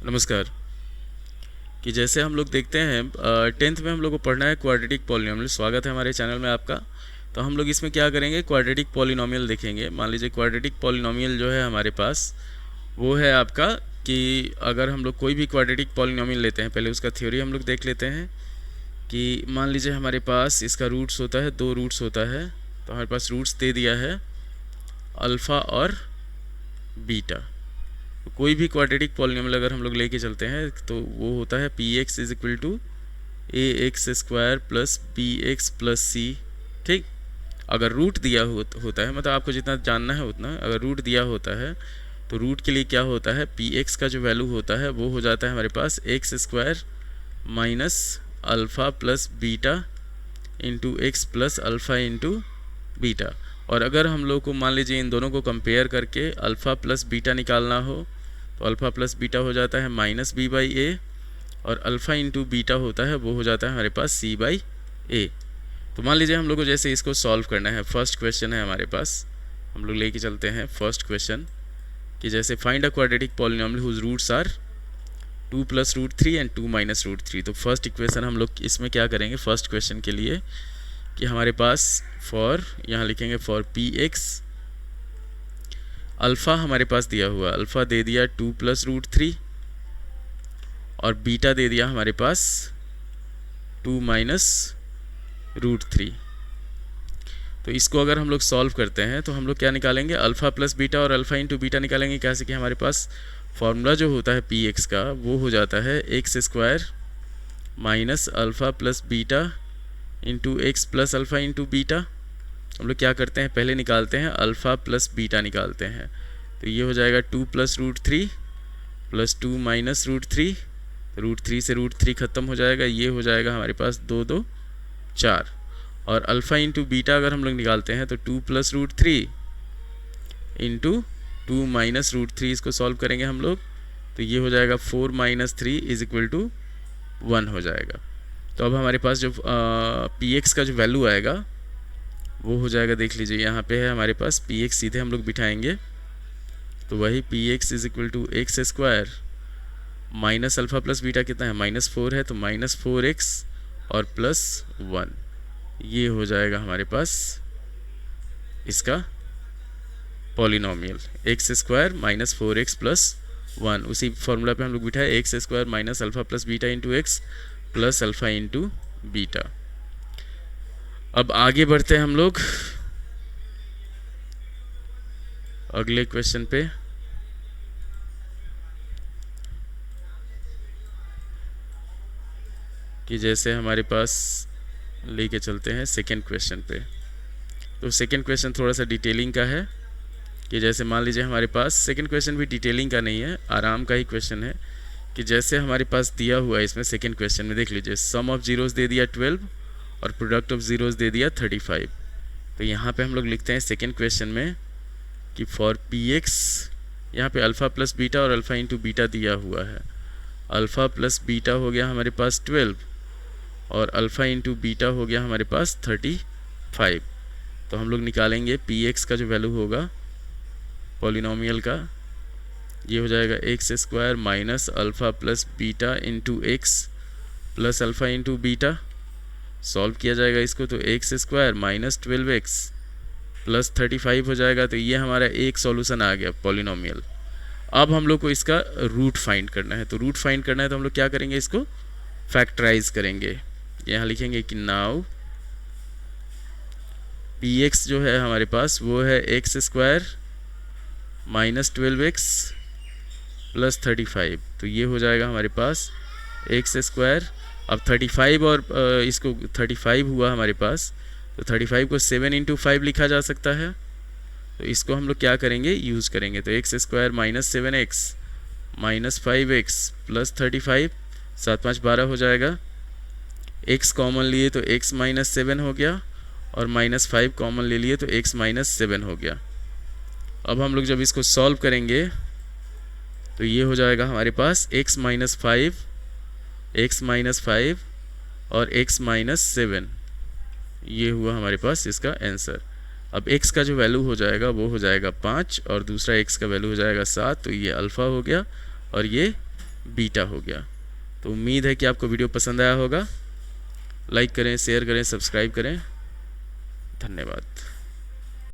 नमस्कार। कि जैसे हम लोग देखते हैं 10th में हम लोग को पढ़ना है क्वाड्रेटिक पॉलिनोमियल। स्वागत है हमारे चैनल में आपका। तो हम लोग इसमें क्या करेंगे, क्वाड्रेटिक पॉलिनोमियल देखेंगे। मान लीजिए क्वाड्रेटिक पॉलिनोमियल जो है हमारे पास वो है आपका कि अगर हम लोग कोई भी क्वाड्रेटिक पॉलिनोमियल लेते हैं, पहले उसका थ्योरी हम लोग देख लेते हैं। कि मान लीजिए हमारे पास इसका रूट्स होता है, 2 रूट्स होता है। तो हमारे पास रूट्स दे दिया है अल्फ़ा और बीटा। कोई भी क्वाड्रेटिक पॉलिनोमियल अगर हम लोग लेके चलते हैं तो वो होता है P X is equal to A X square plus B X plus C. ठीक। अगर रूट दिया होता है, मतलब आपको जितना जानना है उतना, अगर रूट दिया होता है तो रूट के लिए क्या होता है, पी एक्स का जो वैल्यू होता है वो हो जाता है हमारे पास X square minus alpha plus beta into X plus alpha into beta. और अगर हम लोग को मान लीजिए इन दोनों को कंपेयर करके अल्फ़ा प्लस बीटा निकालना हो तो अल्फ़ा प्लस बीटा हो जाता है माइनस बी बाई ए, और अल्फ़ा इंटू बीटा होता है वो हो जाता है हमारे पास सी बाई ए। तो मान लीजिए हम लोग को जैसे इसको सॉल्व करना है, फर्स्ट क्वेश्चन है हमारे पास, हम लोग लेके चलते हैं फर्स्ट क्वेश्चन कि जैसे find a quadratic polynomial whose roots are 2 plus root 3 and 2 minus root 3। तो फर्स्ट इक्वेशन हम लोग इसमें क्या करेंगे फर्स्ट क्वेश्चन के लिए कि हमारे पास फॉर, यहाँ लिखेंगे फॉर पी एक्स, अल्फ़ा हमारे पास दिया हुआ, अल्फ़ा दे दिया 2 प्लस रूट 3 और बीटा दे दिया हमारे पास 2 माइनस रूट 3। तो इसको अगर हम लोग सॉल्व करते हैं तो हम लोग क्या निकालेंगे, अल्फ़ा प्लस बीटा और अल्फ़ा इंटू बीटा निकालेंगे। कैसे कि हमारे पास फॉर्मूला जो होता है पी एक्स का वो हो जाता है x square minus alpha plus beta into X plus alpha into beta. हम लोग क्या करते हैं, पहले निकालते हैं अल्फ़ा प्लस बीटा निकालते हैं। तो ये हो जाएगा 2 plus root 3 plus 2 minus root 3। Root 3 से रूट 3 ख़त्म हो जाएगा, ये हो जाएगा हमारे पास 2 2 4। और अल्फ़ा इंटू बीटा अगर हम लोग निकालते हैं तो 2 plus root 3 into 2 minus root 3, इसको सॉल्व करेंगे हम लोग तो ये हो जाएगा 4 माइनस 3 इज इक्वल टू 1 हो जाएगा। तो अब हमारे पास जो पी एक्स का जो वैल्यू आएगा वो हो जाएगा, देख लीजिए यहाँ पे है हमारे पास पी एक्स, सीधे हम लोग बिठाएंगे तो वही P X is equal to X square minus alpha plus beta कितना है, माइनस 4 है, तो माइनस 4x और प्लस 1, ये हो जाएगा हमारे पास इसका polynomial x square minus 4x plus 1। उसी फॉर्मूला पे हम लोग बिठाए x square minus alpha plus beta into X plus alpha into beta. अब आगे बढ़ते हैं हम लोग अगले क्वेश्चन पे। कि जैसे हमारे पास लेके चलते हैं सेकेंड क्वेश्चन पे। तो सेकेंड क्वेश्चन थोड़ा सा डिटेलिंग का है कि जैसे मान लीजिए हमारे पास सेकेंड क्वेश्चन भी डिटेलिंग का नहीं है, आराम का ही क्वेश्चन है। कि जैसे हमारे पास दिया हुआ है इसमें सेकेंड क्वेश्चन में, देख लीजिए सम ऑफ जीरोस दे दिया 12 और प्रोडक्ट ऑफ ज़ीरोस दे दिया 35। तो यहाँ पे हम लोग लिखते हैं सेकेंड क्वेश्चन में कि फॉर पी एक्स, यहाँ पे अल्फ़ा प्लस बीटा और अल्फ़ा इंटू बीटा दिया हुआ है। अल्फ़ा प्लस बीटा हो गया हमारे पास 12 और अल्फ़ा इंटू बीटा हो गया हमारे पास 35। तो हम लोग निकालेंगे पी एक्स का जो वैल्यू होगा पॉलिनोमियल का, ये हो जाएगा x square minus alpha plus beta into X plus alpha into beta. Solve किया जाएगा इसको तो x square minus 12x plus 35 हो जाएगा। तो ये हमारा एक सॉल्यूशन आ गया पॉलिनोमियल। अब हम लोग को इसका रूट फाइंड करना है। तो रूट फाइंड करना है तो हम लोग क्या करेंगे, इसको फैक्टराइज करेंगे। यहाँ लिखेंगे कि नाउ पी एक्स जो है हमारे पास वो है x square minus 12x plus 35। तो ये हो जाएगा हमारे पास एक्स स्क्वायर। अब 35 और इसको 35 हुआ हमारे पास, तो 35 को 7 इंटू 5 लिखा जा सकता है। तो इसको हम लोग क्या करेंगे, यूज़ करेंगे। तो x square minus 7x minus 5x plus 35, 7 5 12 हो जाएगा। x कॉमन लिए तो x माइनस 7 हो गया और माइनस 5 कॉमन ले लिए तो x माइनस 7 हो गया। अब हम लोग जब इसको सॉल्व करेंगे तो ये हो जाएगा हमारे पास x माइनस 5, x माइनस 5 और x माइनस 7, ये हुआ हमारे पास इसका आंसर। अब x का जो वैल्यू हो जाएगा वो हो जाएगा 5 और दूसरा x का वैल्यू हो जाएगा 7। तो ये अल्फ़ा हो गया और ये बीटा हो गया। तो उम्मीद है कि आपको वीडियो पसंद आया होगा। लाइक करें, शेयर करें, सब्सक्राइब करें। धन्यवाद।